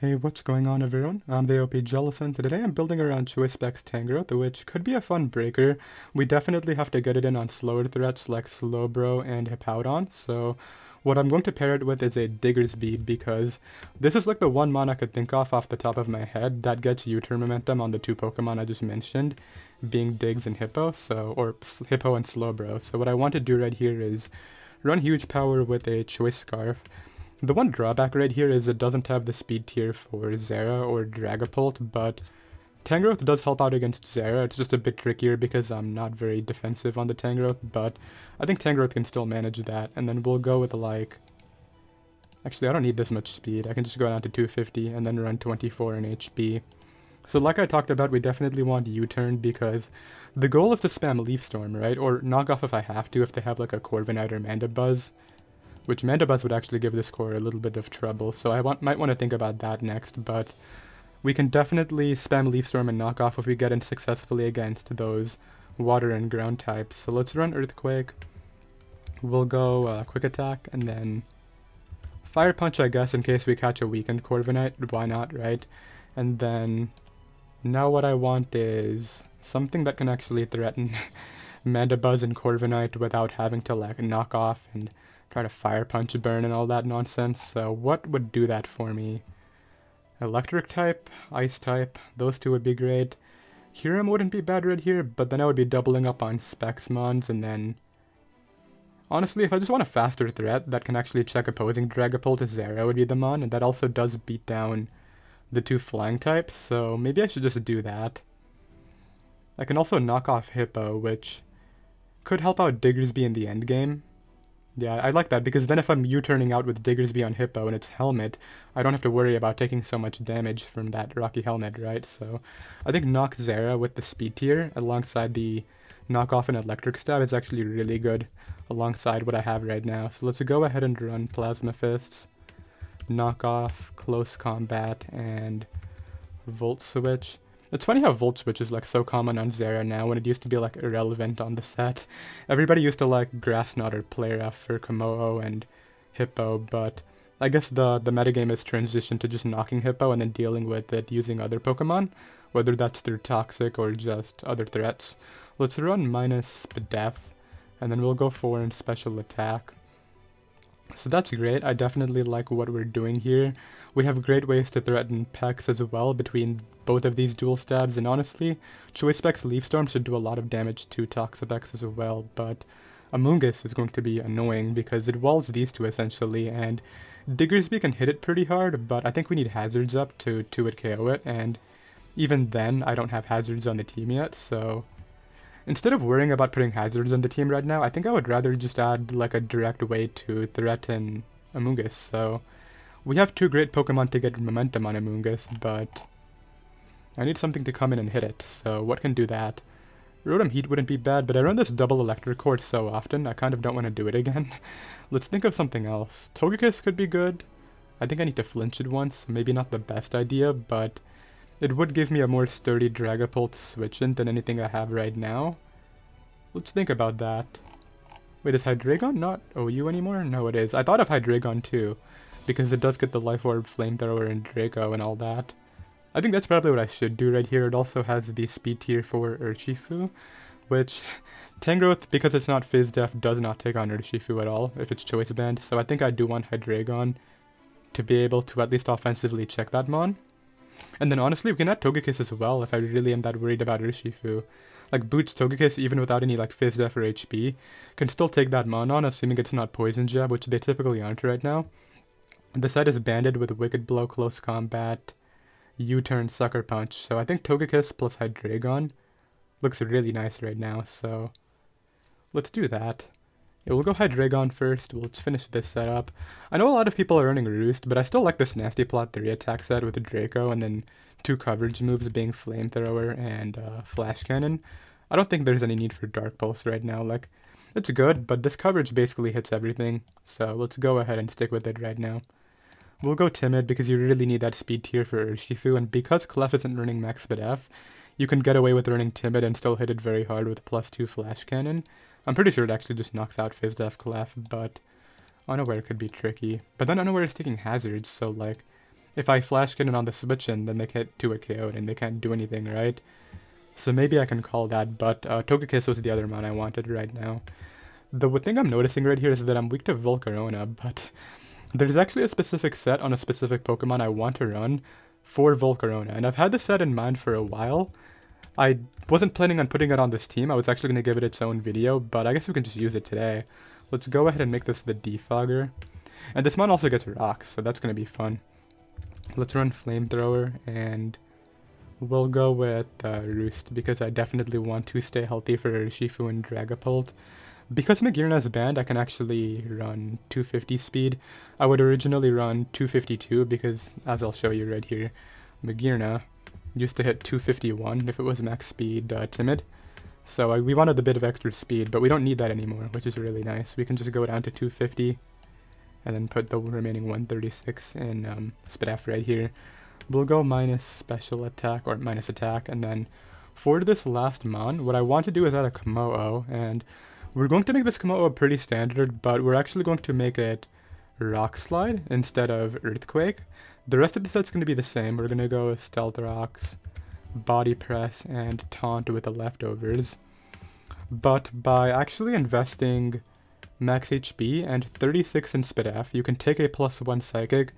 Hey, what's going on everyone? I'm the OPJellicent. Today I'm building around Choice Specs Tangrowth, which could be a fun breaker. We definitely have to get it in on slower threats like Slowbro and Hippowdon, so what I'm going to pair it with is a Diggersby because this is like the one mon I could think of off the top of my head that gets U-turn momentum on the two Pokemon I just mentioned, being Diggs and Hippo, or Hippo and Slowbro. So what I want to do right here is run huge power with a Choice Scarf. The one drawback right here is it doesn't have the speed tier for Zera or Dragapult, but Tangrowth does help out against Zera. It's just a bit trickier because I'm not very defensive on the Tangrowth, but I think Tangrowth can still manage that. And then we'll go with like... Actually, I don't need this much speed. I can just go down to 250 and then run 24 in HP. So like I talked about, we definitely want U-turn because the goal is to spam Leaf Storm, right? Or knock off if I have to, if they have like a Corviknight or Mandibuzz. Which Mandibuzz would actually give this core a little bit of trouble, so I might want to think about that next, but we can definitely spam Leaf Storm and knock off if we get in successfully against those water and ground types. So let's run Earthquake, we'll go Quick Attack, and then Fire Punch I guess in case we catch a weakened Corviknight, why not, right? And then now what I want is something that can actually threaten Mandibuzz and Corviknight without having to like knock off and try to Fire Punch burn and all that nonsense. So what would do that for me? Electric type, Ice type, those two would be great. Kyurem wouldn't be bad right here, but then I would be doubling up on Specs Mons, and then... Honestly, if I just want a faster threat that can actually check opposing Dragapult, Zera would be the mon, and that also does beat down the two flying types, so maybe I should just do that. I can also knock off Hippo, which could help out Diggersby in the endgame. Yeah, I like that, because then if I'm U-turning out with Diggersby on Hippo and its helmet, I don't have to worry about taking so much damage from that rocky helmet, right? So I think knock Zera with the speed tier alongside the knock off and electric stab is actually really good alongside what I have right now. So let's go ahead and run Plasma Fists, knock off, close combat, and Volt Switch. It's funny how Volt Switch is like so common on Zera now when it used to be like irrelevant on the set. Everybody used to like Grass Knot or Play Rough for Komodo and Hippo, but I guess the metagame has transitioned to just knocking Hippo and then dealing with it using other Pokemon, whether that's through Toxic or just other threats. Let's run minus Def, and then we'll go for in Special Attack. So that's great. I definitely like what we're doing here. We have great ways to threaten Pex as well between both of these dual stabs, and honestly, Choice Specs Leaf Storm should do a lot of damage to Toxapex as well, but Amoonguss is going to be annoying because it walls these two essentially, and Diggersby can hit it pretty hard, but I think we need hazards up to 2-hit KO it, and even then, I don't have hazards on the team yet, so... Instead of worrying about putting hazards on the team right now, I think I would rather just add like a direct way to threaten Amoonguss. So we have two great Pokemon to get momentum on Amoonguss, but I need something to come in and hit it. So what can do that? Rotom Heat wouldn't be bad, but I run this double electric cord so often, I kind of don't want to do it again. Let's think of something else. Togekiss could be good. I think I need to flinch it once, maybe not the best idea, but it would give me a more sturdy Dragapult switch-in than anything I have right now. Let's think about that. Wait, is Hydreigon not OU anymore? No, it is. I thought of Hydreigon too, because it does get the Life Orb, Flamethrower, and Draco and all that. I think that's probably what I should do right here. It also has the speed tier for Urshifu, which Tangrowth, because it's not Fizz Def, does not take on Urshifu at all if it's choice banned. So I think I do want Hydreigon to be able to at least offensively check that mon. And then honestly, we can add Togekiss as well if I really am that worried about Urshifu. Like Boots Togekiss, even without any like Fizz Def or HP, can still take that mon on, assuming it's not Poison Jab, which they typically aren't right now. The set is banded with Wicked Blow, Close Combat, U-Turn, Sucker Punch, so I think Togekiss plus Hydreigon looks really nice right now, so let's do that. Yeah, we'll go Hydreigon first. Let's finish this setup. I know a lot of people are running Roost, but I still like this Nasty Plot 3 attack set with Draco and then two coverage moves being Flamethrower and Flash Cannon. I don't think there's any need for Dark Pulse right now. Like, it's good, but this coverage basically hits everything, so let's go ahead and stick with it right now. We'll go Timid because you really need that speed tier for Urshifu, and because Clef isn't running Max Speed F, you can get away with running Timid and still hit it very hard with +2 Flash Cannon. I'm pretty sure it actually just knocks out Fizz Def Clef, but Unaware could be tricky. But then Unaware is taking hazards, so like, if I Flash Cannon on the switch in, then they can't do a KO'd and they can't do anything, right? So maybe I can call that, but Togekiss was the other mon I wanted right now. The thing I'm noticing right here is that I'm weak to Volcarona, but there's actually a specific set on a specific Pokemon I want to run for Volcarona, and I've had this set in mind for a while. I wasn't planning on putting it on this team, I was actually going to give it its own video, but I guess we can just use it today. Let's go ahead and make this the Defogger. And this mon also gets rocks, so that's going to be fun. Let's run Flamethrower, and we'll go with Roost, because I definitely want to stay healthy for Urshifu and Dragapult. Because Magearna is banned, I can actually run 250 speed. I would originally run 252 because, as I'll show you right here, Magearna used to hit 251 if it was max speed Timid. So we wanted a bit of extra speed, but we don't need that anymore, which is really nice. We can just go down to 250 and then put the remaining 136 in Spidaf right here. We'll go minus special attack, or minus attack, and then for this last mon, what I want to do is add a Komo-o, and we're going to make this Komo-o pretty standard, but we're actually going to make it Rock Slide instead of Earthquake. The rest of the set's going to be the same. We're going to go Stealth Rocks, Body Press, and Taunt with the leftovers. But by actually investing max HP and 36 in Spidaf, you can take a +1 Psychic.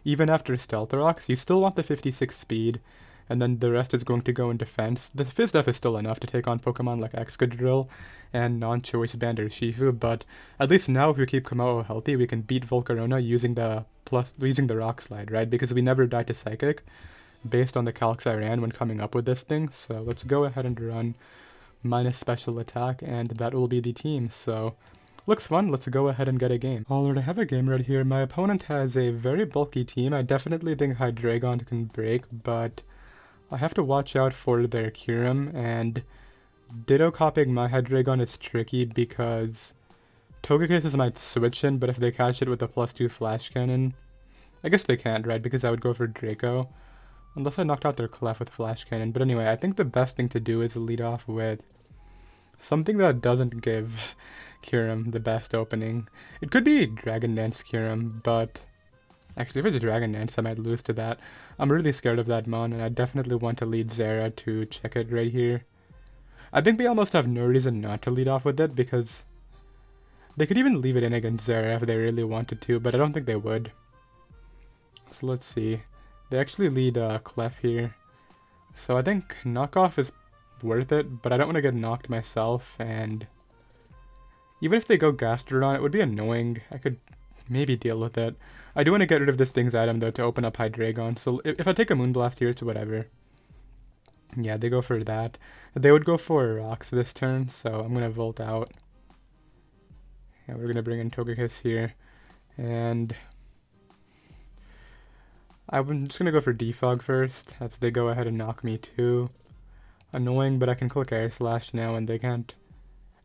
Even after Stealth Rocks, you still want the 56 speed, and then the rest is going to go in defense. The Fizz-Def is still enough to take on Pokemon like Excadrill and non-choice band Urshifu, but at least now if we keep Komo-o healthy, we can beat Volcarona using the Rock Slide, right? Because we never died to Psychic based on the calcs I ran when coming up with this thing. So let's go ahead and run minus special attack, and that will be the team. So looks fun, let's go ahead and get a game. Alright, I have a game right here. My opponent has a very bulky team. I definitely think Hydreigon can break, but I have to watch out for their Kyurem, and Ditto copying my Hydreigon is tricky because Togekiss is my switch in, but if they catch it with a +2 Flash Cannon, I guess they can't, right? Because I would go for Draco, unless I knocked out their Clef with Flash Cannon. But anyway, I think the best thing to do is lead off with something that doesn't give Kyurem the best opening. It could be Dragon Dance Kyurem, but actually if it's Dragon Dance I might lose to that. I'm really scared of that mon, and I definitely want to lead Zera to check it right here. I think they almost have no reason not to lead off with it, because they could even leave it in against Zera if they really wanted to, but I don't think they would. So let's see. They actually lead Clef here. So I think knockoff is worth it, but I don't want to get knocked myself, and even if they go Gastrodon, it would be annoying. I could maybe deal with it. I do want to get rid of this thing's item though to open up Hydreigon, so if I take a Moonblast here, it's whatever. Yeah, they go for that. They would go for Rocks this turn, so I'm going to Volt out. Yeah, we're going to bring in Togekiss here, and I'm just going to go for Defog first, as they go ahead and knock me too. Annoying, but I can click Air Slash now, and they can't.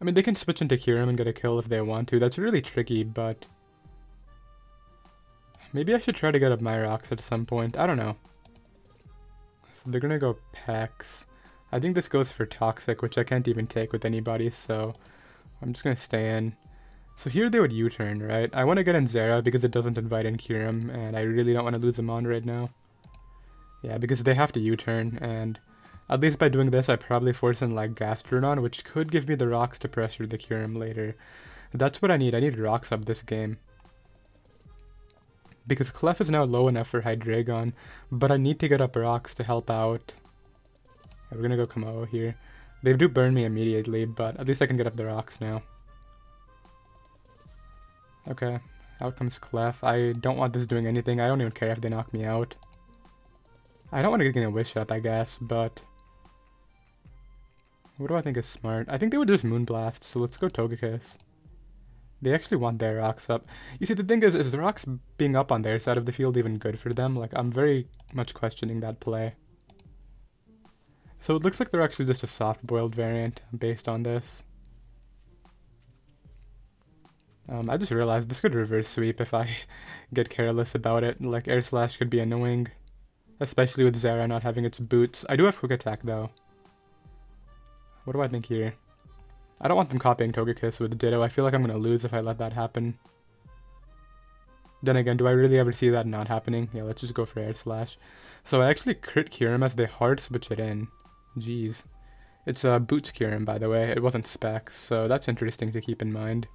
I mean, they can switch into Kyurem and get a kill if they want to. That's really tricky, but maybe I should try to get up my Rocks at some point. I don't know. So they're gonna go Pex. I think this goes for Toxic, which I can't even take with anybody, so I'm just gonna stay in. So here they would U-turn, right? I want to get in Zera because it doesn't invite in Kyurem, and I really don't want to lose them on right now. Yeah, because they have to U-turn, and at least by doing this, I probably force in like Gastrodon, which could give me the Rocks to pressure the Kyurem later. That's what I need. I need Rocks up this game. Because Clef is now low enough for Hydreigon, but I need to get up Rocks to help out. Yeah, we're gonna go Komo-o here. They do burn me immediately, but at least I can get up the Rocks now. Okay, out comes Clef. I don't want this doing anything. I don't even care if they knock me out. I don't want to get a Wish Up, I guess, but what do I think is smart? I think they would just Moonblast, so let's go Togekiss. They actually want their Rocks up. You see, the thing is the Rocks being up on their side of the field even good for them? Like, I'm very much questioning that play. So it looks like they're actually just a soft-boiled variant based on this. I just realized this could reverse sweep if I get careless about it. Like, Air Slash could be annoying, especially with Zera not having its boots. I do have Quick Attack, though. What do I think here? I don't want them copying Togekiss with Ditto. I feel like I'm going to lose if I let that happen. Then again, do I really ever see that not happening? Yeah, let's just go for Air Slash. So I actually crit Kyurem as they hard switch it in. Jeez. It's Boots Kyurem, by the way. It wasn't Specs, so that's interesting to keep in mind.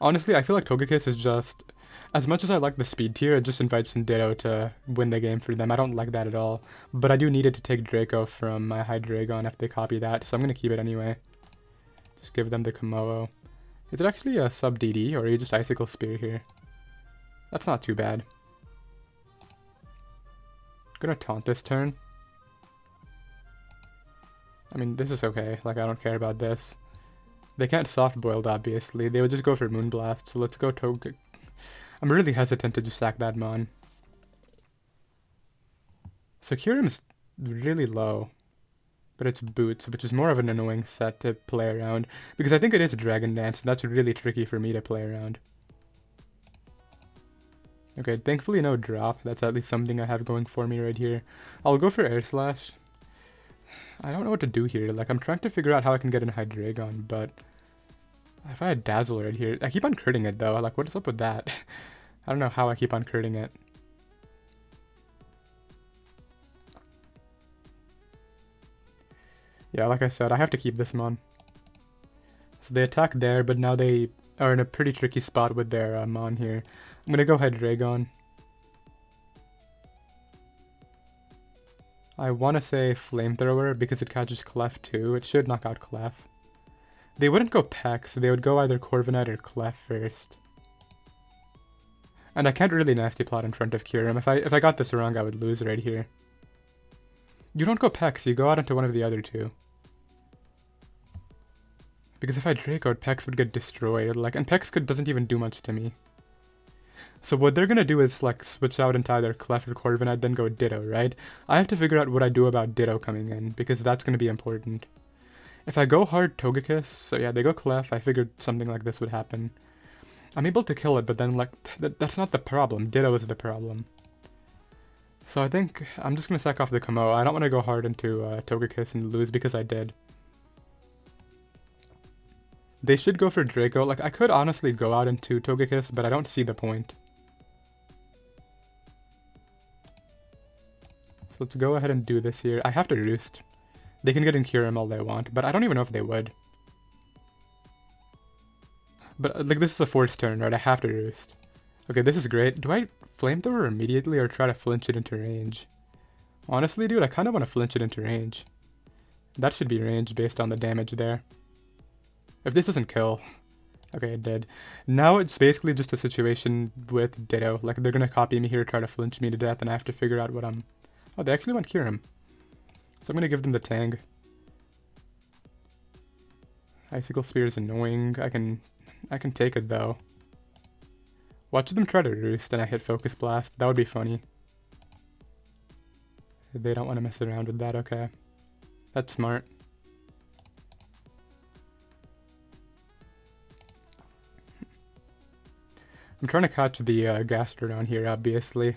Honestly, I feel like Togekiss is just... As much as I like the speed tier, it just invites in Ditto to win the game for them. I don't like that at all. But I do need it to take Draco from my Hydreigon if they copy that, so I'm going to keep it anyway. Just give them the Komodo. Is it actually a sub DD, or are you just Icicle Spear here? That's not too bad. Gonna taunt this turn. I mean, this is okay. Like, I don't care about this. They can't soft-boiled, obviously. They would just go for Moonblast, so let's go Togekiss. I'm really hesitant to just sack that Mon. So Kyurem is really low. But it's Boots, which is more of an annoying set to play around. Because I think it is Dragon Dance, and that's really tricky for me to play around. Okay, thankfully no drop. That's at least something I have going for me right here. I'll go for Air Slash. I don't know what to do here. Like, I'm trying to figure out how I can get in Hydreigon, but... If I had Dazzle right here... I keep on critting it, though. Like, what is up with that? I don't know how I keep on critting it. Yeah, like I said, I have to keep this Mon. So they attack there, but now they are in a pretty tricky spot with their Mon here. I'm gonna go Hydreigon. I want to say Flamethrower because it catches Clef too. It should knock out Clef. They wouldn't go Peck, so they would go either Corviknight or Clef first. And I can't really Nasty Plot in front of Kyurem. If I got this wrong, I would lose right here. You don't go Pex, you go out into one of the other two. Because if I Draco'd, Pex would get destroyed. Like, and Pex doesn't even do much to me. So what they're gonna do is, like, switch out into either Clef or Corviknight, then go Ditto, right? I have to figure out what I do about Ditto coming in, because that's gonna be important. If I go hard Togekiss, so yeah, they go Clef, I figured something like this would happen. I'm able to kill it, but then, like, that's not the problem. Ditto is the problem. So I think I'm just gonna sack off the Komodo. I don't want to go hard into Togekiss and lose because I did. They should go for Draco. Like, I could honestly go out into Togekiss, but I don't see the point. So let's go ahead and do this here. I have to Roost. They can get in Kyurem all they want, but I don't even know if they would. But, like, this is a forced turn, right? I have to Roost. Okay, this is great. Do I Flamethrower immediately or try to flinch it into range? Honestly, dude, I kind of want to flinch it into range. That should be range based on the damage there. If this doesn't kill... Okay, it did. Now it's basically just a situation with Ditto. Like, they're going to copy me here, try to flinch me to death, and I have to figure out what I'm... Oh, they actually went Kyurem. So I'm going to give them the Tang. Icicle Spear is annoying. I can take it, though. Watch them try to Roost and I hit Focus Blast. That would be funny. They don't want to mess around with that, okay. That's smart. I'm trying to catch the Gastrodon here, obviously.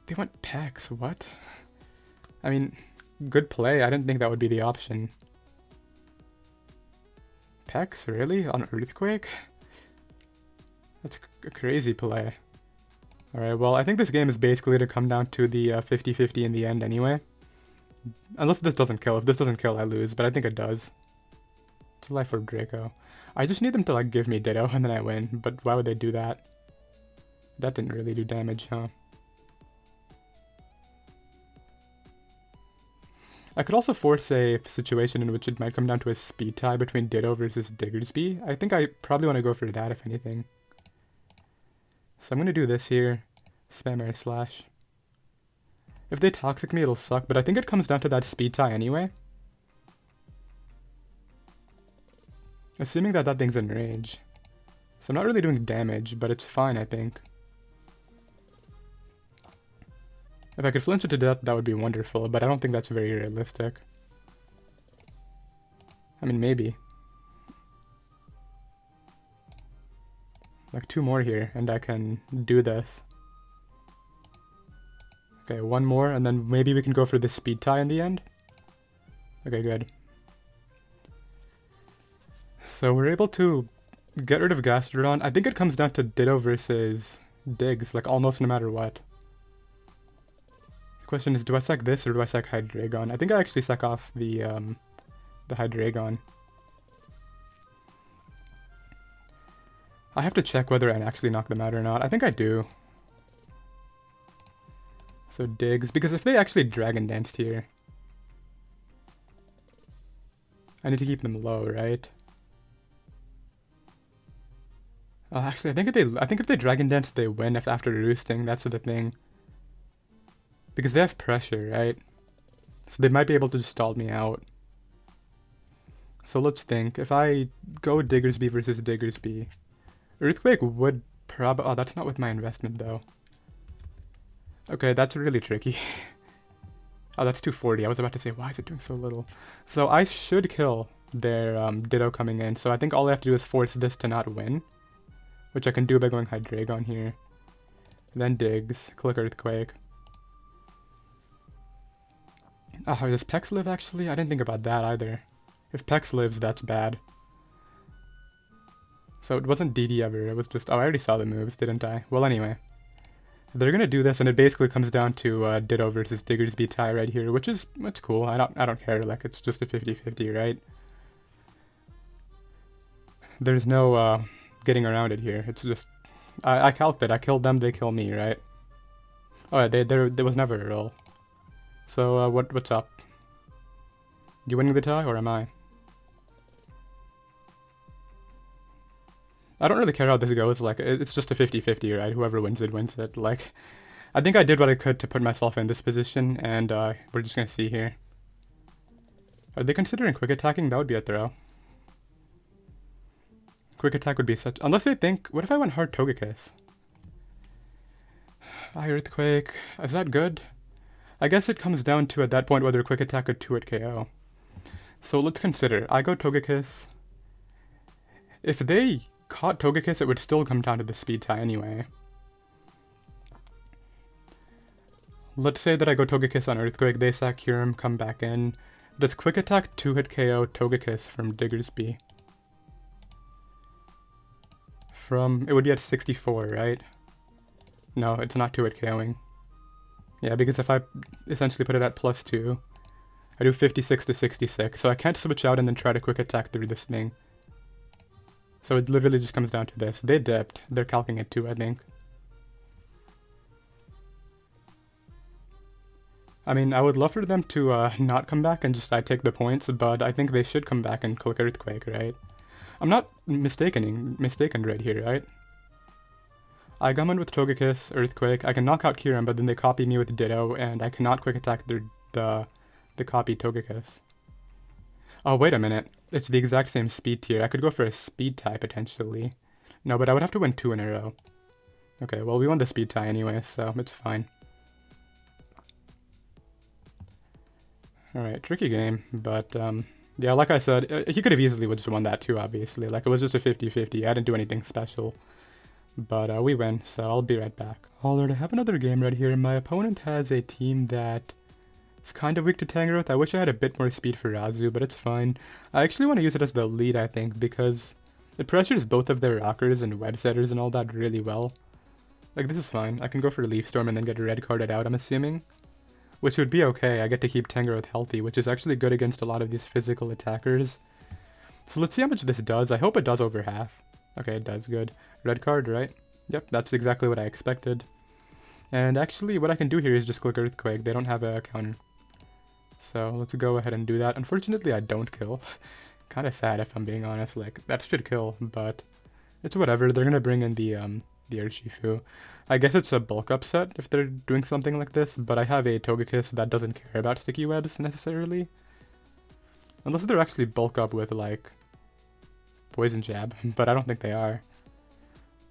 They went Pex, what? I mean, good play. I didn't think that would be the option. Pex, really? On Earthquake? That's a crazy play. Alright, well, I think this game is basically to come down to the 50-50 in the end anyway. Unless this doesn't kill. If this doesn't kill, I lose, but I think it does. It's a Life Orb Draco. I just need them to, like, give me Ditto, and then I win. But why would they do that? That didn't really do damage, huh? I could also force a situation in which it might come down to a speed tie between Ditto versus Diggersby. I think I probably want to go for that, if anything. So I'm going to do this here. Spam Air Slash. If they Toxic me, it'll suck, but I think it comes down to that speed tie anyway. Assuming that that thing's in range. So I'm not really doing damage, but it's fine, I think. If I could flinch it to death, that would be wonderful, but I don't think that's very realistic. I mean, maybe. Like 2 more here, and I can do this. Okay, 1 more, and then maybe we can go for the speed tie in the end. Okay, good. So we're able to get rid of Gastrodon. I think it comes down to Ditto versus Diggs, like almost no matter what. The question is, do I sack this or do I sack Hydreigon? I think I actually sack off the Hydreigon. I have to check whether I actually knock them out or not. I think I do. So Diggs, because if they actually Dragon Danced here, I need to keep them low, right? Actually, I think if they Dragon Dance, they win after roosting. That's the thing. Because they have pressure, right? So they might be able to just stall me out. So let's think. If I go Diggersby versus Diggersby, Earthquake would probably... Oh, that's not with my investment, though. Okay, that's really tricky. Oh, that's 240. I was about to say, why is it doing so little? So I should kill their Ditto coming in. So I think all I have to do is force this to not win, which I can do by going Hydreigon here. Then Diggs, click Earthquake. Oh, does Pex live actually? I didn't think about that either. If Pex lives, that's bad. So it wasn't DD ever, it was just... Oh, I already saw the moves, didn't I? Well, anyway. They're gonna do this, and it basically comes down to Ditto versus Diggersby tie right here, which is... That's cool, I don't care, like, it's just a 50-50, right? There's no getting around it here, it's just... I calced it, I killed them, they kill me, right? Oh, yeah, there was never a roll. So, what's up? You winning the tie, or am I? I don't really care how this goes, like, it's just a 50-50, right? Whoever wins it, wins it. Like, I think I did what I could to put myself in this position, and we're just gonna see here. Are they considering quick attacking? That would be a throw. Quick attack would be such... Unless they think... What if I went hard Togekiss? Earthquake... Is that good? I guess it comes down to, at that point, whether quick attack could 2-hit KO. So let's consider. I go Togekiss. If they caught Togekiss, it would still come down to the speed tie anyway. Let's say that I go Togekiss on Earthquake, they sack Kyurem, come back in. Does quick attack 2-hit KO Togekiss from Diggersby? It would be at 64, right? No, it's not 2-hit KOing. Yeah, because if I essentially put it at +2, I do 56 to 66, so I can't switch out and then try to quick attack through this thing. So it literally just comes down to this. They dipped. They're calcing it too, I think. I mean, I would love for them to not come back and just take the points, but I think they should come back and click Earthquake, right? I'm not mistaken right here, right? I come in with Togekiss, Earthquake, I can knock out Kyurem, but then they copy me with Ditto, and I cannot quick attack the copied Togekiss. Oh, wait a minute. It's the exact same speed tier. I could go for a speed tie, potentially. No, but I would have to win 2 in a row. Okay, well, we won the speed tie anyway, so it's fine. Alright, tricky game, but, yeah, like I said, he could have easily just won that too, obviously. Like, it was just a 50-50. I didn't do anything special. But we win, so I'll be right back. Alright, I have another game right here. My opponent has a team that is kind of weak to Tangrowth. I wish I had a bit more speed for Razu, but it's fine. I actually want to use it as the lead, I think, because it pressures both of their rockers and web setters and all that really well. Like, this is fine. I can go for Leaf Storm and then get red carded out, I'm assuming. Which would be okay. I get to keep Tangrowth healthy, which is actually good against a lot of these physical attackers. So let's see how much this does. I hope it does over half. Okay, it does. Good. Red card, right? Yep, that's exactly what I expected. And actually, what I can do here is just click Earthquake. They don't have a counter. So let's go ahead and do that. Unfortunately, I don't kill. Kind of sad, if I'm being honest. Like, that should kill, but it's whatever. They're gonna bring in the Urshifu. I guess it's a bulk upset if they're doing something like this, but I have a Togekiss that doesn't care about sticky webs necessarily. Unless they're actually bulk up with, like, Poison Jab, but I don't think they are.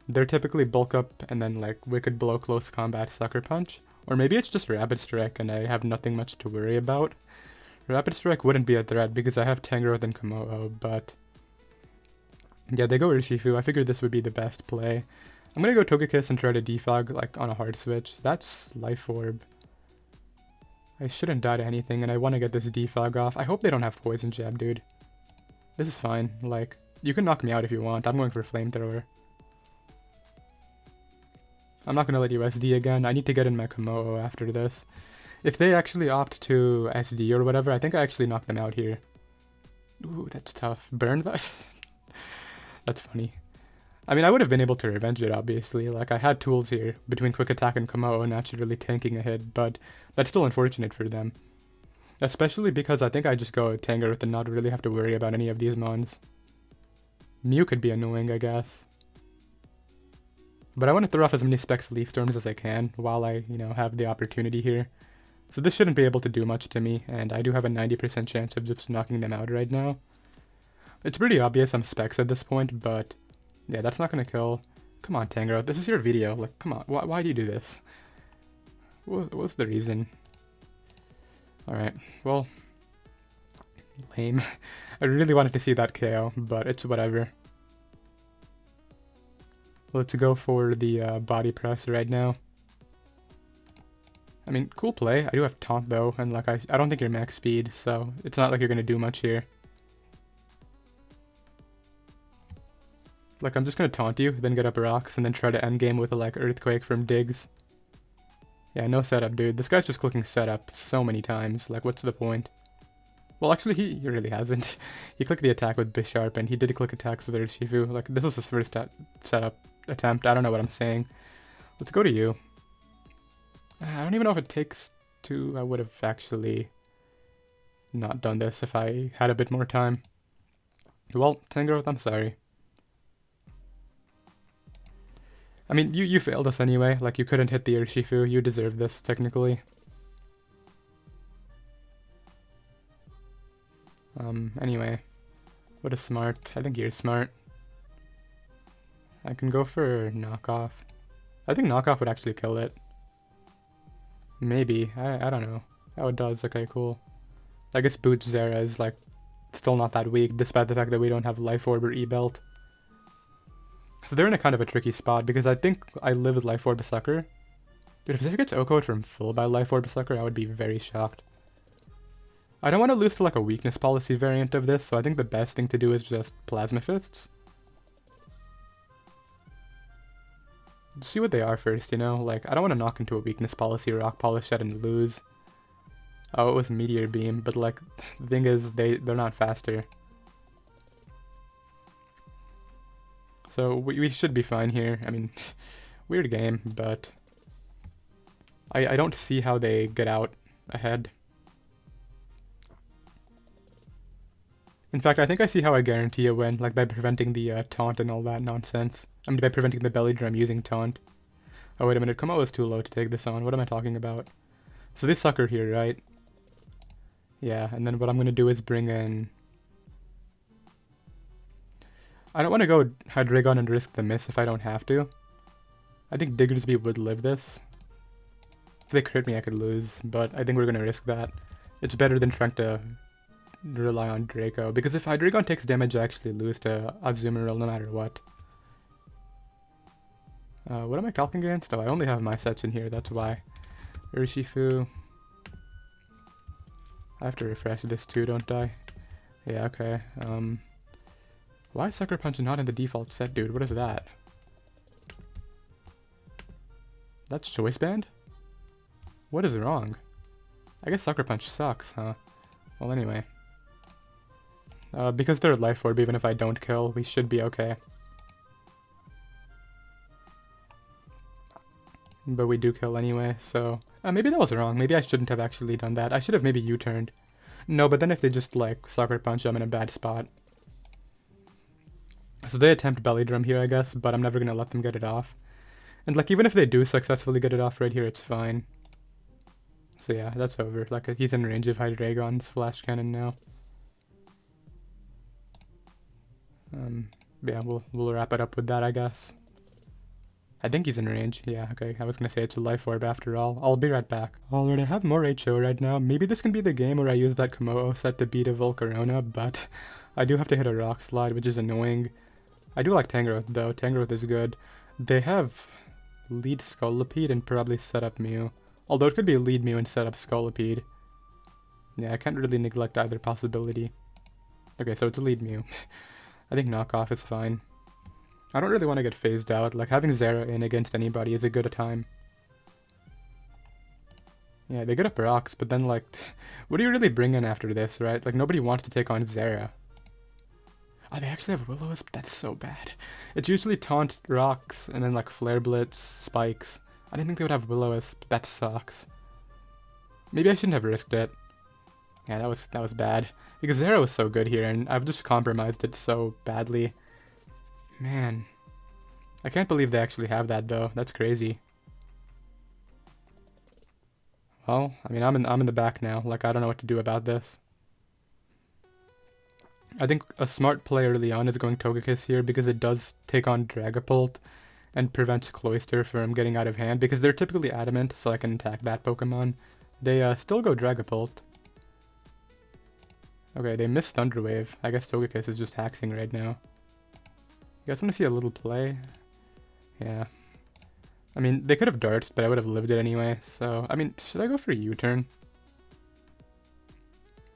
They're typically bulk up and then, like, Wicked Blow, Close Combat, Sucker Punch. Or maybe it's just Rapid Strike and I have nothing much to worry about. Rapid Strike wouldn't be a threat because I have Tangrowth and Komodo, but... yeah, they go Urshifu. I figured this would be the best play. I'm gonna go Togekiss and try to defog, like, on a hard switch. That's Life Orb. I shouldn't die to anything, and I want to get this defog off. I hope they don't have Poison Jab, dude. This is fine. Like, You can knock me out if you want. I'm going for Flamethrower. I'm not going to let you SD again. I need to get in my Komodo after this. If they actually opt to SD or whatever, I think I actually knock them out here. Ooh, that's tough. Burn that? That's funny. I mean, I would have been able to revenge it, obviously. Like, I had tools here between Quick Attack and Komodo naturally tanking a hit, but that's still unfortunate for them. Especially because I think I just go Tangrowth and not really have to worry about any of these mons. Mew could be annoying, I guess. But I want to throw off as many Specs Leaf Storms as I can while I, have the opportunity here. So this shouldn't be able to do much to me, and I do have a 90% chance of just knocking them out right now. It's pretty obvious I'm Specs at this point, but yeah, that's not going to kill. Come on, Tangrowth, this is your video. Like, come on, why do you do this? What's the reason? Alright, well, lame. I really wanted to see that KO, but it's whatever. Let's go for the body press right now. I mean, cool play. I do have taunt though, and like I don't think you're max speed, so it's not like you're gonna do much here. Like, I'm just gonna taunt you, then get up rocks, and then try to endgame with a like Earthquake from Diggs. Yeah, no setup, dude. This guy's just clicking setup so many times. Like, what's the point? Well, actually, he really hasn't. He clicked the attack with Bisharp, and he did click attacks with Urshifu. Like, this is his first setup attempt. I don't know what I'm saying. Let's go to you. I don't even know if it takes two. I would have actually not done this if I had a bit more time. Well, Tangrowth, I'm sorry. I mean, you failed us anyway. Like, you couldn't hit the Urshifu. You deserve this, technically. Anyway. What a smart. I think you're smart. I can go for knockoff. I think knockoff would actually kill it. Maybe. I don't know. Oh, it does. Okay, cool. I guess Boot Zera is, like, still not that weak, despite the fact that we don't have Life Orb or E-Belt. So they're in a kind of a tricky spot, because I think I live with Life Orb Sucker. Dude, if Zera gets OHKO'd from full by Life Orb Sucker, I would be very shocked. I don't want to lose to, like, a weakness policy variant of this, so I think the best thing to do is just Plasma Fists. See what they are first, Like, I don't want to knock into a weakness policy or Rock Polish set and lose. Oh, it was Meteor Beam, but, like, the thing is, they're not faster. So, we should be fine here. I mean, weird game, but I don't see how they get out ahead. In fact, I think I see how I guarantee a win, like by preventing the taunt and all that nonsense. I mean, by preventing the belly drum using taunt. Oh, wait a minute, Komodo is too low to take this on. What am I talking about? So they sucker here, right? Yeah, and then what I'm going to do is bring in... I don't want to go Hydreigon and risk the miss if I don't have to. I think Diggersby would live this. If they crit me, I could lose, but I think we're going to risk that. It's better than trying to rely on Draco, because if Hydreigon takes damage, I actually lose to Azumarill no matter what. What am I calcing against? Oh, I only have my sets in here, that's why. Urshifu. I have to refresh this too, don't I? Yeah, okay. Why is Sucker Punch not in the default set, dude? What is that? That's Choice Band? What is wrong? I guess Sucker Punch sucks, huh? Well, anyway. Because they're Life Orb, even if I don't kill, we should be okay. But we do kill anyway, so... maybe that was wrong. Maybe I shouldn't have actually done that. I should have maybe U-turned. No, but then if they just, like, Sucker Punch, I'm in a bad spot. So they attempt Belly Drum here, I guess, but I'm never gonna let them get it off. And, like, even if they do successfully get it off right here, it's fine. So yeah, that's over. Like, he's in range of Hydreigon's Flash Cannon now. Yeah, we'll wrap it up with that, I guess. I think he's in range. Yeah, okay. I was gonna say it's a Life Orb after all. I'll be right back. Alright, I have more HO right now. Maybe this can be the game where I use that Komodo set to beat a Volcarona, but I do have to hit a Rock Slide, which is annoying. I do like Tangrowth, though. Tangrowth is good. They have lead Scolipede and probably set up Mew. Although it could be lead Mew and set up Scolipede. Yeah, I can't really neglect either possibility. Okay, so it's lead Mew. I think knockoff is fine. I don't really want to get phased out. Like, having Zera in against anybody is a good time. Yeah, they get up rocks, but then, like, what do you really bring in after this, right? Like, nobody wants to take on Zera. Oh, they actually have Will-O-Wisp? That's so bad. It's usually Taunt, Rocks, and then, like, Flare Blitz, Spikes. I didn't think they would have Will-O-Wisp. That sucks. Maybe I shouldn't have risked it. Yeah, that was bad. Because Zera was so good here, and I've just compromised it so badly. Man. I can't believe they actually have that, though. That's crazy. Well, I mean, I'm in the back now. Like, I don't know what to do about this. I think a smart play early on is going Togekiss here because it does take on Dragapult and prevents Cloyster from getting out of hand because they're typically adamant, so I can attack that Pokemon. They still go Dragapult. Okay, they missed Thunder Wave. I guess Togekiss is just hacking right now. You guys want to see a little play? Yeah. I mean, they could have darts, but I would have lived it anyway, so... I mean, should I go for a U-turn?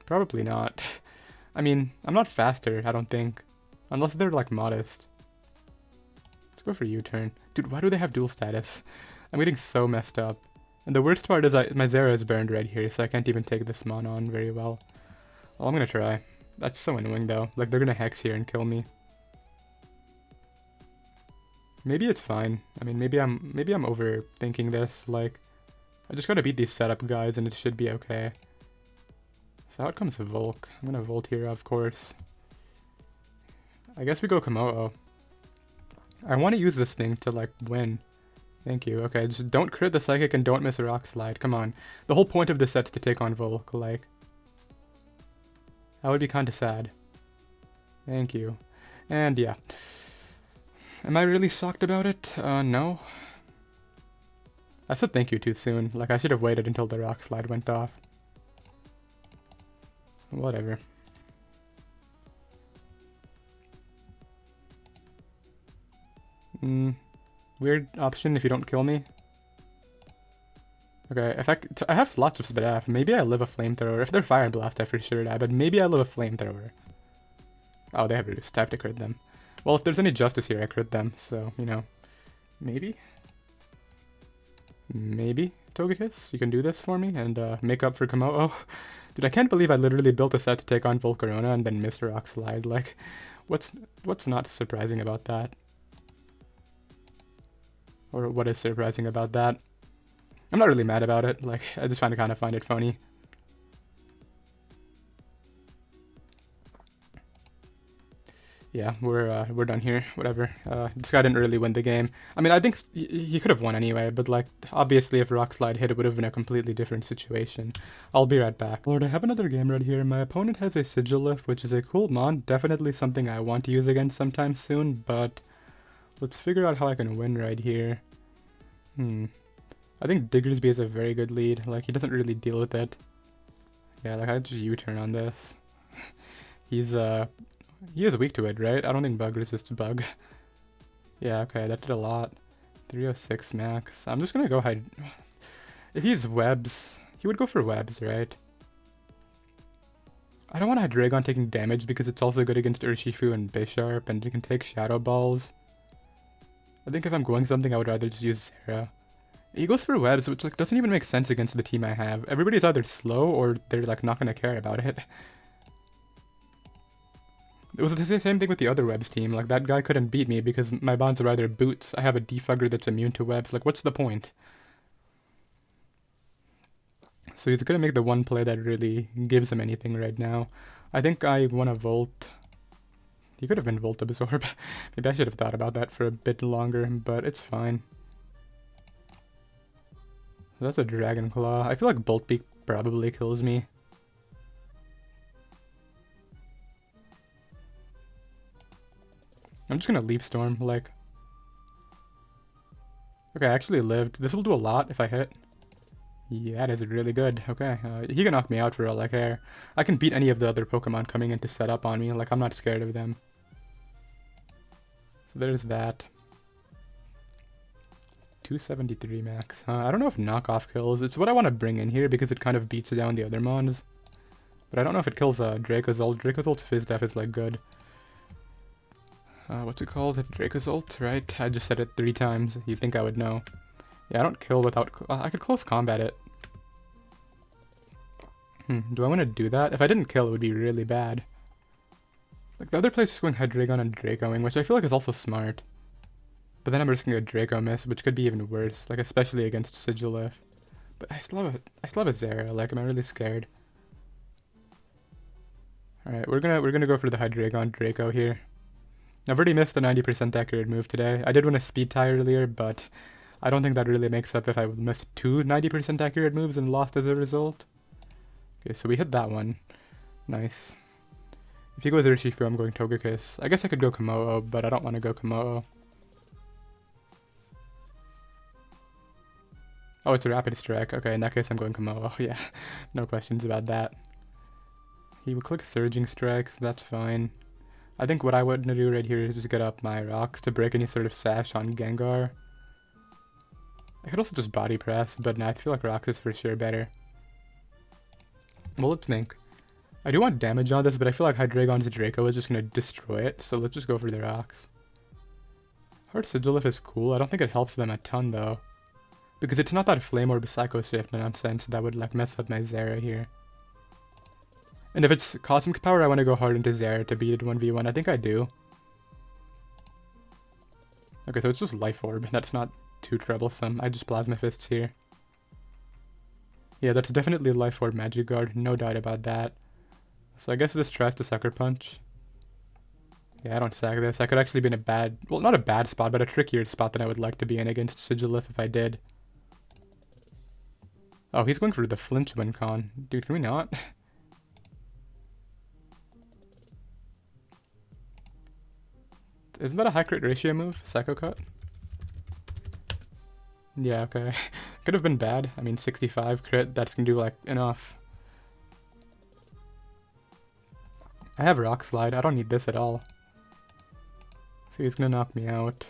Probably not. I mean, I'm not faster, I don't think. Unless they're, like, modest. Let's go for a U-turn. Dude, why do they have dual status? I'm getting so messed up. And the worst part is my Zera is burned right here, so I can't even take this mon on very well. Well, I'm gonna try. That's so annoying, though. Like, they're gonna Hex here and kill me. Maybe it's fine. I mean, maybe I'm overthinking this. Like, I just gotta beat these setup guys and it should be okay. So out comes Volk. I'm gonna Volt here, of course. I guess we go Komodo. I want to use this thing to, like, win. Thank you. Okay, just don't crit the Psychic and don't miss a Rock Slide. Come on. The whole point of this set's to take on Volk. Like, that would be kinda sad. Thank you. And yeah. Am I really shocked about it? No. I said thank you too soon. Like, I should have waited until the Rock Slide went off. Whatever. Weird option if you don't kill me. Okay, if I have lots of Spadaf. Maybe I live a Flamethrower. If they're Fire Blast, I for sure die, but maybe I live a Flamethrower. Oh, they have Roost. I have to crit them. Well, if there's any justice here, I crit them, so, you know. Maybe? Maybe, Togekiss, you can do this for me and make up for Komodo. Dude, I can't believe I literally built a set to take on Volcarona and then missed Rock Slide. Like, what's not surprising about that? Or what is surprising about that? I'm not really mad about it. Like, I just kind of find it funny. Yeah, we're done here. Whatever. This guy didn't really win the game. I mean, I think he could have won anyway, but, like, obviously if Rock Slide hit, it would have been a completely different situation. I'll be right back. Lord, I have another game right here. My opponent has a Sigilif, which is a cool mon. Definitely something I want to use again sometime soon, but let's figure out how I can win right here. I think Diggersby is a very good lead. Like, he doesn't really deal with it. Yeah, like, I just U-turn on this. He is weak to it, right? I don't think Bug resists Bug. Yeah, okay, that did a lot. 306 max. I'm just gonna go hide. If he's Webs, he would go for Webs, right? I don't want Hydreigon taking damage because it's also good against Urshifu and Bisharp, and you can take Shadow Balls. I think if I'm going something, I would rather just use Zera. He goes for Webs, which, like, doesn't even make sense against the team I have. Everybody's either slow or they're, like, not gonna care about it. It was the same thing with the other Webs team. Like, that guy couldn't beat me because my bonds are either boots. I have a defugger that's immune to Webs. Like, what's the point? So he's gonna make the one play that really gives him anything right now. I think I want to Volt. He could have been Volt Absorb. Maybe I should have thought about that for a bit longer, but it's fine. That's a Dragon Claw. I feel like Bolt Beak probably kills me. I'm just gonna Leaf Storm, like... Okay, I actually lived. This will do a lot if I hit. Yeah, that is really good. Okay, he can knock me out for all I care. I can beat any of the other Pokemon coming in to set up on me. Like, I'm not scared of them. So there's that. 273 max. I don't know if knockoff kills. It's what I want to bring in here because it kind of beats down the other mons. But I don't know if it kills Dracozolt. Dracozolt Fizz Def is, like, good. What's it called? Draco's ult, right? I just said it 3 times. You'd think I would know. Yeah, I don't kill without... I could close combat it. Do I want to do that? If I didn't kill, it would be really bad. Like, the other place is going Hydreigon and Dracoing, which I feel like is also smart. But then I'm risking a Draco miss, which could be even worse, like, especially against Sigilif. But I still have a Zeraora, like, am I really scared? Alright, we're gonna go for the Hydreigon Draco here. I've already missed a 90% accurate move today. I did win a speed tie earlier, but I don't think that really makes up if I missed 2 90% accurate moves and lost as a result. Okay, so we hit that one. Nice. If he goes Urshifu, I'm going Togekiss. I guess I could go Komodo, but I don't want to go Komodo. Oh, it's a Rapid Strike. Okay, in that case I'm going Komodo. Yeah, no questions about that. He would click Surging Strike, so that's fine. I think what I want to do right here is just get up my rocks to break any sort of sash on Gengar. I could also just body press, but nah, I feel like rocks is for sure better. Well, let's think. I do want damage on this, but I feel like Hydreigon's Draco is just going to destroy it, so let's just go for the rocks. Hard Sigilif is cool. I don't think it helps them a ton, though. Because it's not that Flame Orb Psycho Shift nonsense that would, like, mess up my Zera here. And if it's Cosmic Power, I want to go hard into Zera to beat it 1v1. I think I do. Okay, so it's just Life Orb. That's not too troublesome. I just Plasma Fists here. Yeah, that's definitely Life Orb Magic Guard. No doubt about that. So I guess this tries to Sucker Punch. Yeah, I don't sack this. I could actually be in a bad... Well, not a bad spot, but a trickier spot than I would like to be in against Sigilif if I did. Oh, he's going for the Flinch win con. Dude, can we not? Isn't that a high crit ratio move? Psycho Cut? Yeah, okay. Could have been bad. I mean, 65 crit, that's gonna do, like, enough. I have Rock Slide. I don't need this at all. So he's gonna knock me out.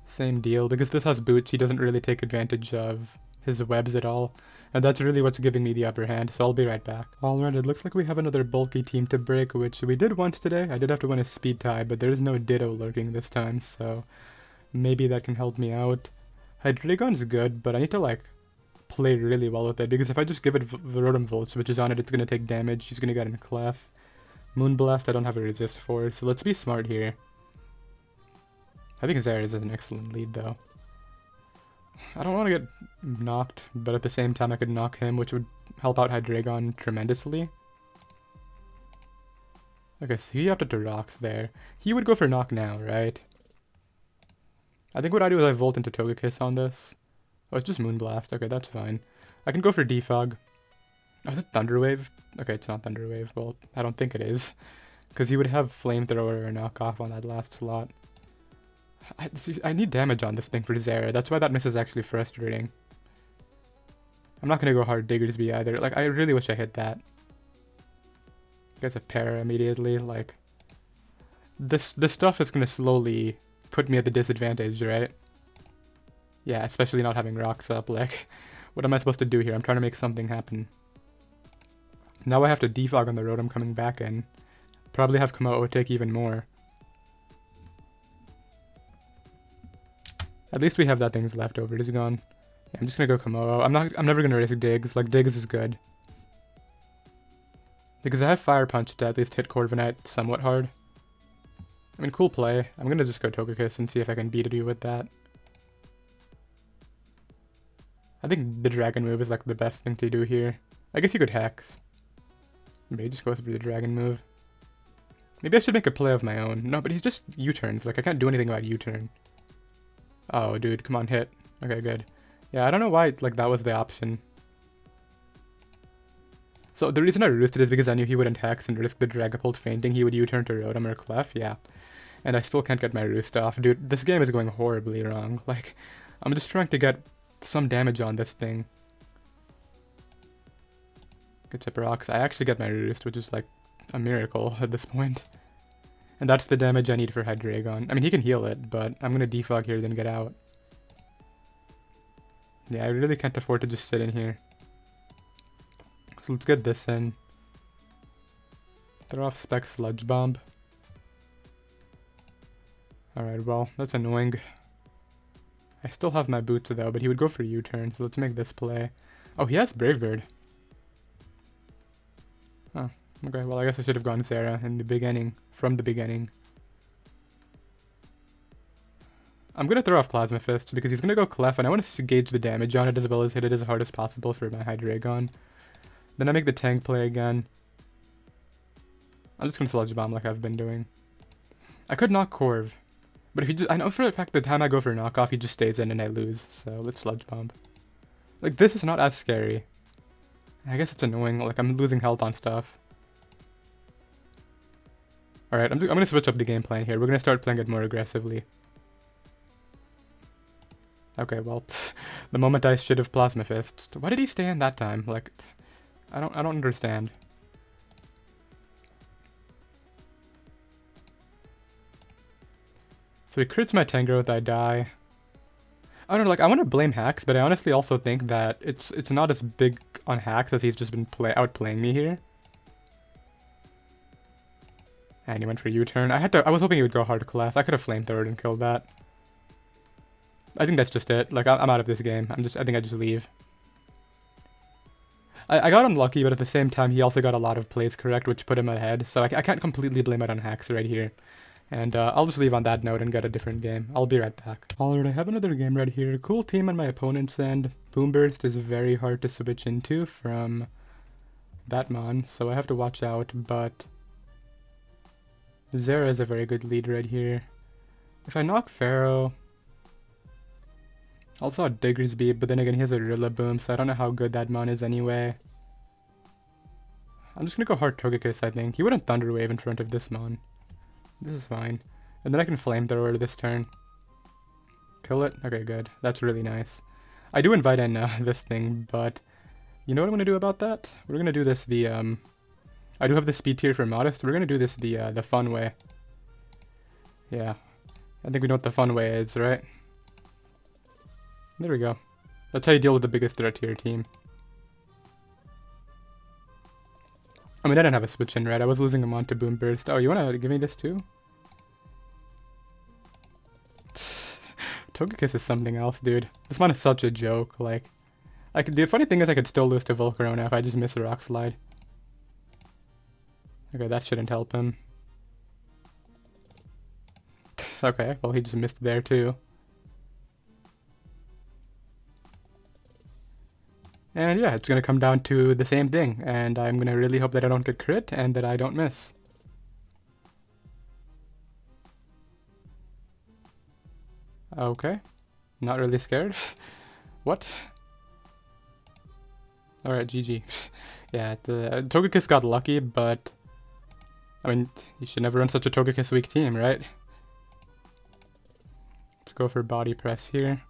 Same deal. Because this has boots, he doesn't really take advantage of his webs at all. And that's really what's giving me the upper hand, so I'll be right back. Alright, it looks like we have another bulky team to break, which we did once today. I did have to win a speed tie, but there's no Ditto lurking this time, so maybe that can help me out. Hydreigon's good, but I need to, like, play really well with it, because if I just give it Rotom Volt switches on it, it's gonna take damage. He's gonna get in Clef. Moonblast, I don't have a resist for, so let's be smart here. I think Zera is an excellent lead, though. I don't want to get knocked, but at the same time I could knock him, which would help out Hydreigon tremendously. Okay, so he opted to rocks there. He would go for knock now, right? I think what I do is I volt into Togekiss on this. Oh, it's just Moonblast. Okay, that's fine. I can go for Defog. Oh, is it Thunder Wave? Okay, it's not Thunder Wave. Well, I don't think it is. Because he would have Flamethrower or Knockoff on that last slot. I need damage on this thing for Zera. That's why that miss is actually frustrating. I'm not going to go hard Diggersby either. Like, I really wish I hit that. Gets a para immediately. Like, this stuff is going to slowly put me at the disadvantage, right? Yeah, especially not having rocks up. Like, what am I supposed to do here? I'm trying to make something happen. Now I have to defog on the road I'm coming back in. Probably have Komodo take even more. At least we have that thing's leftover. It is gone. Yeah, I'm just gonna go Komodo. I'm never gonna risk Diggs. Like, Diggs is good. Because I have Fire Punch to at least hit Corviknight somewhat hard. I mean, cool play. I'm gonna just go Togekiss and see if I can beat you with that. I think the Dragon move is like the best thing to do here. I guess you could Hex. Maybe just go through the Dragon move. Maybe I should make a play of my own. No, but he's just U-turns. Like, I can't do anything about U-turn. Oh, dude, come on, hit. Okay, good. Yeah, I don't know why, like, that was the option. So, the reason I roosted is because I knew he wouldn't Hex and risk the Dragapult fainting. He would U-turn to Rotom or Clef, yeah. And I still can't get my roost off. Dude, this game is going horribly wrong. Like, I'm just trying to get some damage on this thing. Good Chip Rocks. I actually get my roost, which is, like, a miracle at this point. And that's the damage I need for Hydreigon. I mean, he can heal it, but I'm gonna defog here, then get out. Yeah, I really can't afford to just sit in here. So let's get this in. Throw off Spec Sludge Bomb. Alright, well, that's annoying. I still have my boots though, but he would go for U-turn, so let's make this play. Oh, he has Brave Bird. Oh, okay, well I guess I should have gone Zera in the beginning, from the beginning. I'm gonna throw off Plasma Fist because he's gonna go Clef, and I want to gauge the damage on it as well as hit it as hard as possible for my Hydreigon. Then I make the tank play again. I'm just gonna Sludge Bomb like I've been doing. I could knock Corv, but if he just, I know for a fact the time I go for knockoff, he just stays in and I lose. So let's Sludge Bomb. Like, this is not as scary. I guess it's annoying. Like, I'm losing health on stuff. Alright, I'm gonna switch up the game plan here. We're gonna start playing it more aggressively. Okay, well, the moment I should have Plasma Fist. Why did he stay in that time? Like, I don't understand. So he crits my Tangrowth, I die. I don't know, like, I want to blame hacks, but I honestly also think that it's not as big on hacks as he's just been outplaying me here. And he went for U-turn. I was hoping he would go hard Clef. I could have Flamethrowered and killed that. I think that's just it. Like, I'm out of this game. I think I just leave. I got unlucky, but at the same time, he also got a lot of plays correct, which put him ahead. So I can't completely blame it on hacks right here. And I'll just leave on that note and get a different game. I'll be right back. Alright, I have another game right here. Cool team on my opponent's end. Boomburst is very hard to switch into from that mon, so I have to watch out, but Zera is a very good lead right here. If I knock Pharaoh, also a Diggersby, but then again he has a Rillaboom, so I don't know how good that mon is anyway. I'm just gonna go hard Togekiss, I think. He wouldn't Thunder Wave in front of this mon. This is fine. And then I can Flamethrower this turn. Kill it? Okay, good. That's really nice. I do invite in this thing, but you know what I'm gonna do about that? We're gonna do this I do have the speed tier for Modest. We're gonna do this the fun way. Yeah. I think we know what the fun way is, right? There we go. That's how you deal with the biggest threat to your team. I mean, I didn't have a switch in, right? I was losing him on to Boomburst. Oh, you wanna give me this too? Togekiss is something else, dude. This one is such a joke. Like, the funny thing is I could still lose to Volcarona if I just miss a Rock Slide. Okay, that shouldn't help him. Okay, well he just missed there too. And yeah, it's gonna come down to the same thing, and I'm gonna really hope that I don't get crit and that I don't miss. Okay, not really scared. What? Alright, GG. Yeah, the Togekiss got lucky, but I mean, you should never run such a Togekiss weak team, right? Let's go for Body Press here.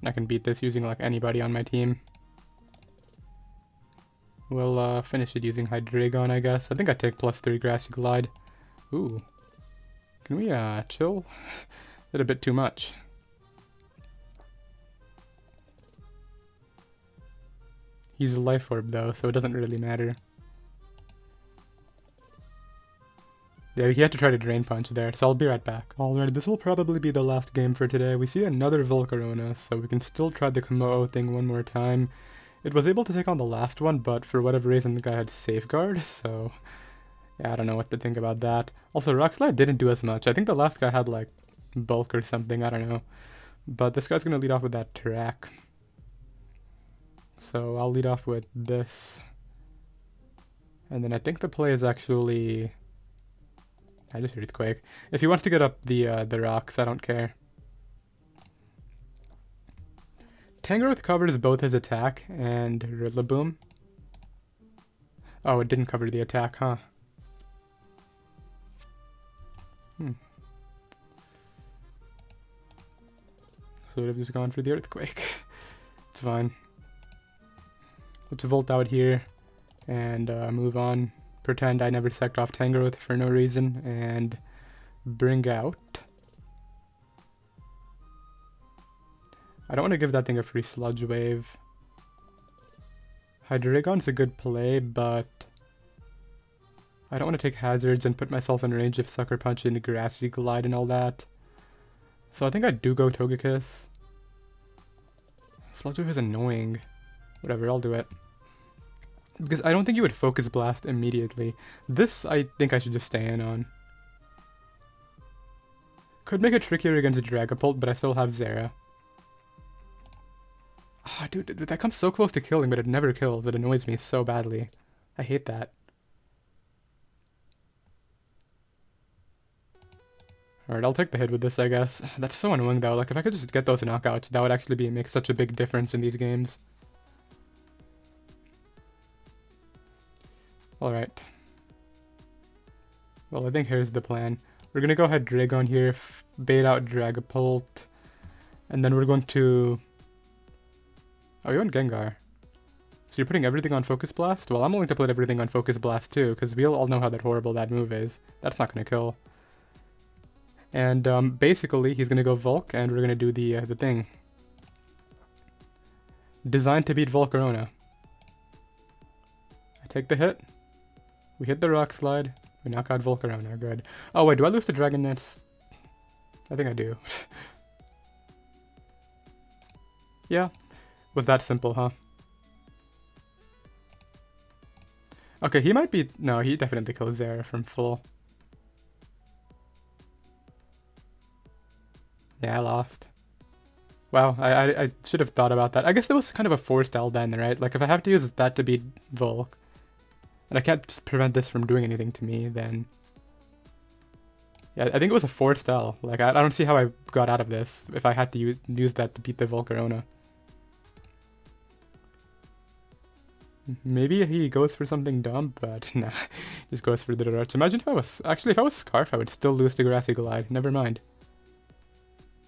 I can beat this using like anybody on my team. We'll finish it using Hydreigon, I guess. I think I take +3 Grassy Glide. Ooh. Can we chill? Did a bit too much. He's a Life Orb though, so it doesn't really matter. Yeah, he had to try to Drain Punch there, so I'll be right back. Alright, this will probably be the last game for today. We see another Volcarona, so we can still try the Komodo thing one more time. It was able to take on the last one, but for whatever reason the guy had Safeguard, so yeah, I don't know what to think about that. Also, Rock Slide didn't do as much. I think the last guy had like Bulk or something, I don't know. But this guy's gonna lead off with that Track. So I'll lead off with this. And then I think the play is actually... I just Earthquake. If he wants to get up the rocks, I don't care. Tangrowth covers both his attack and Rillaboom. Oh, it didn't cover the attack, huh? So would have just gone for the Earthquake. It's fine. Let's Volt out here and move on. Pretend I never sacked off Tangrowth for no reason and bring out... I don't want to give that thing a free Sludge Wave. Hydreigon's a good play, but I don't want to take hazards and put myself in range of Sucker Punch and Grassy Glide and all that. So I think I do go Togekiss. Sludge Wave is annoying. Whatever, I'll do it. Because I don't think you would Focus Blast immediately. This I think I should just stay in on. Could make it trickier against Dragapult, but I still have Zera. Ah, dude, that comes so close to killing, but it never kills. It annoys me so badly. I hate that. Alright, I'll take the hit with this, I guess. That's so annoying, though. Like, if I could just get those knockouts, that would actually make such a big difference in these games. Alright. Well, I think here's the plan. We're gonna go ahead Dragon here, bait out Dragapult, and then we're going to... Oh, you want Gengar. So you're putting everything on Focus Blast? Well, I'm willing to put everything on Focus Blast too, because we all know how horrible that move is. That's not gonna kill. And basically, he's gonna go Volk, and we're gonna do the thing. Designed to beat Volcarona. I take the hit. We hit the Rock Slide. We knock out Volcarona. Good. Oh wait, do I lose to Dragon Nest? I think I do. Yeah. Was that simple, huh? Okay, he might be... No, he definitely kills Zera from full. Yeah, I lost. Wow, I should have thought about that. I guess that was kind of a forced L then, right? Like, if I have to use that to beat Volk, and I can't prevent this from doing anything to me, then... Yeah, I think it was a forced L. Like, I don't see how I got out of this if I had to use that to beat the Volcarona. Maybe he goes for something dumb, but nah, just goes for the Roach. Imagine if I was... Actually, if I was Scarf, I would still lose to Grassy Glide. Never mind.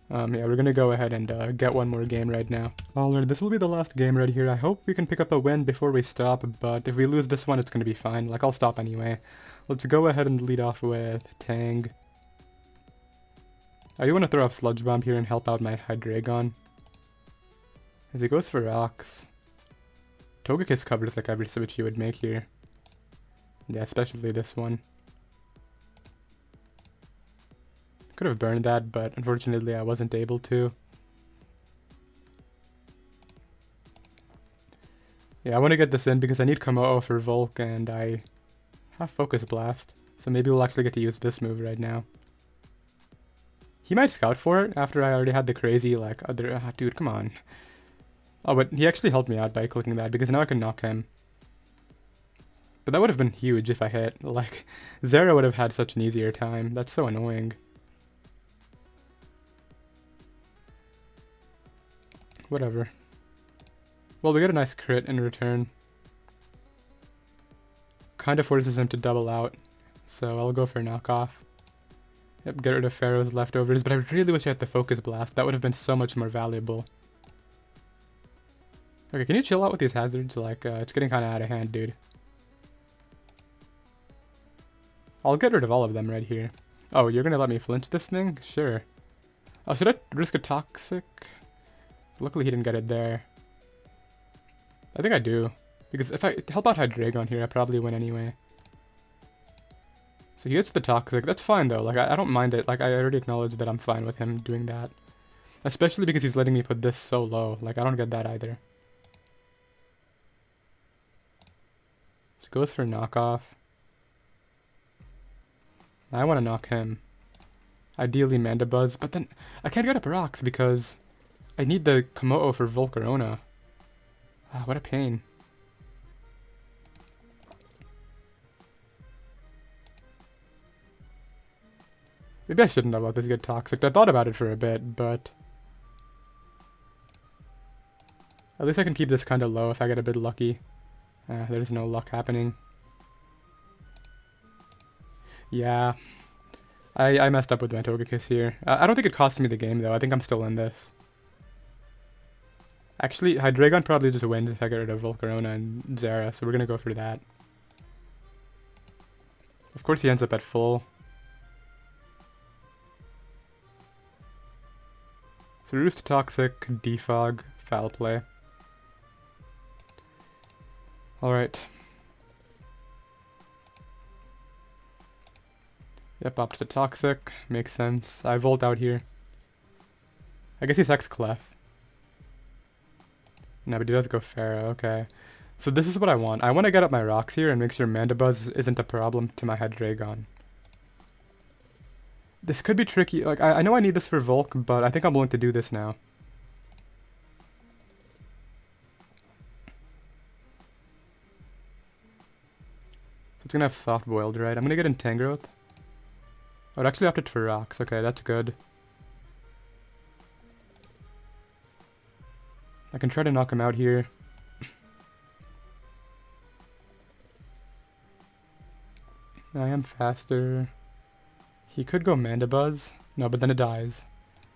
Yeah, we're gonna go ahead and get one more game right now. Alright, this will be the last game right here. I hope we can pick up a win before we stop, but if we lose this one, it's gonna be fine. Like, I'll stop anyway. Let's go ahead and lead off with Tang. I do want to throw off Sludge Bomb here and help out my Hydreigon. As he goes for rocks. Togekiss covers like every switch you would make here. Yeah, especially this one. Could have burned that, but unfortunately I wasn't able to. Yeah, I want to get this in because I need Komodo for Volk and I have Focus Blast. So maybe we'll actually get to use this move right now. He might scout for it after I already had the crazy, like, other... dude, come on. Oh, but he actually helped me out by clicking that because now I can knock him. But that would have been huge if I hit. Like, Zera would have had such an easier time. That's so annoying. Whatever. Well, we get a nice crit in return. Kind of forces him to double out. So I'll go for knockoff. Yep, get rid of Pharaoh's leftovers, but I really wish I had the Focus Blast. That would have been so much more valuable. Okay, can you chill out with these hazards? Like, it's getting kind of out of hand, dude. I'll get rid of all of them right here. Oh, you're gonna let me flinch this thing? Sure. Oh, should I risk a Toxic? Luckily he didn't get it there. I think I do. Because if I help out Hydreigon here, I probably win anyway. So he gets the Toxic. That's fine though. Like, I don't mind it. Like, I already acknowledged that I'm fine with him doing that. Especially because he's letting me put this so low. Like, I don't get that either. Just goes for knockoff. I want to knock him. Ideally Mandibuzz, but then I can't get up rocks because I need the Komodo for Volcarona. Ah, what a pain. Maybe I shouldn't have let this get Toxic. I thought about it for a bit, but... At least I can keep this kind of low if I get a bit lucky. There's no luck happening. Yeah. I messed up with my Togekiss here. I don't think it cost me the game, though. I think I'm still in this. Actually, Hydreigon probably just wins if I get rid of Volcarona and Zera, so we're gonna go for that. Of course he ends up at full. So Roost Toxic, Defog, Foul Play. Alright. Yep, opt to Toxic. Makes sense. I Volt out here. I guess he's X-Clef. No, but he does go Pharaoh, okay. So this is what I want. I want to get up my rocks here and make sure Mandibuzz isn't a problem to my Hydreigon. This could be tricky. Like, I know I need this for Volk, but I think I'm willing to do this now. So it's gonna have Soft Boiled, right? I'm gonna get in Tangrowth. Oh, it actually opted for rocks. Okay, that's good. I can try to knock him out here. I am faster. He could go Mandibuzz. No, but then it dies.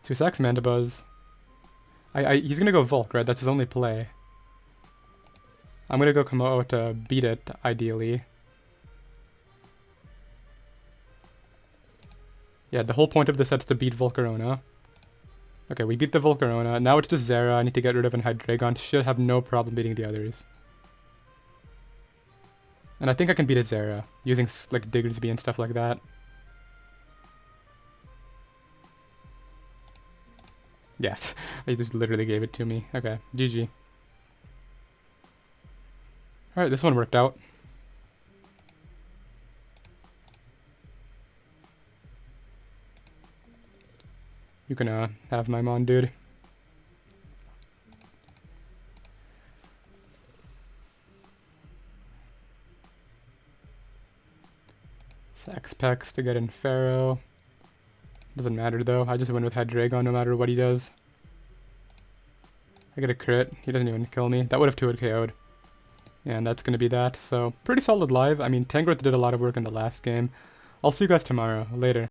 So he sacks Mandibuzz. He's gonna go Volk, right? That's his only play. I'm gonna go Komodo to beat it, ideally. Yeah, the whole point of this set's to beat Volcarona. Okay, we beat the Volcarona. Now it's just Zera. I need to get rid of an Hydreigon. Should have no problem beating the others. And I think I can beat a Zera, using like Diggersby and stuff like that. Yes, he just literally gave it to me. Okay, GG. Alright, this one worked out. You can have my Mon, dude. Sax Pex to get in Pharaoh. Doesn't matter though, I just win with Hydreigon no matter what he does. I get a crit, he doesn't even kill me. That would have 2-hit KO'd. And that's gonna be that, so pretty solid live. I mean, Tangrowth did a lot of work in the last game. I'll see you guys tomorrow. Later.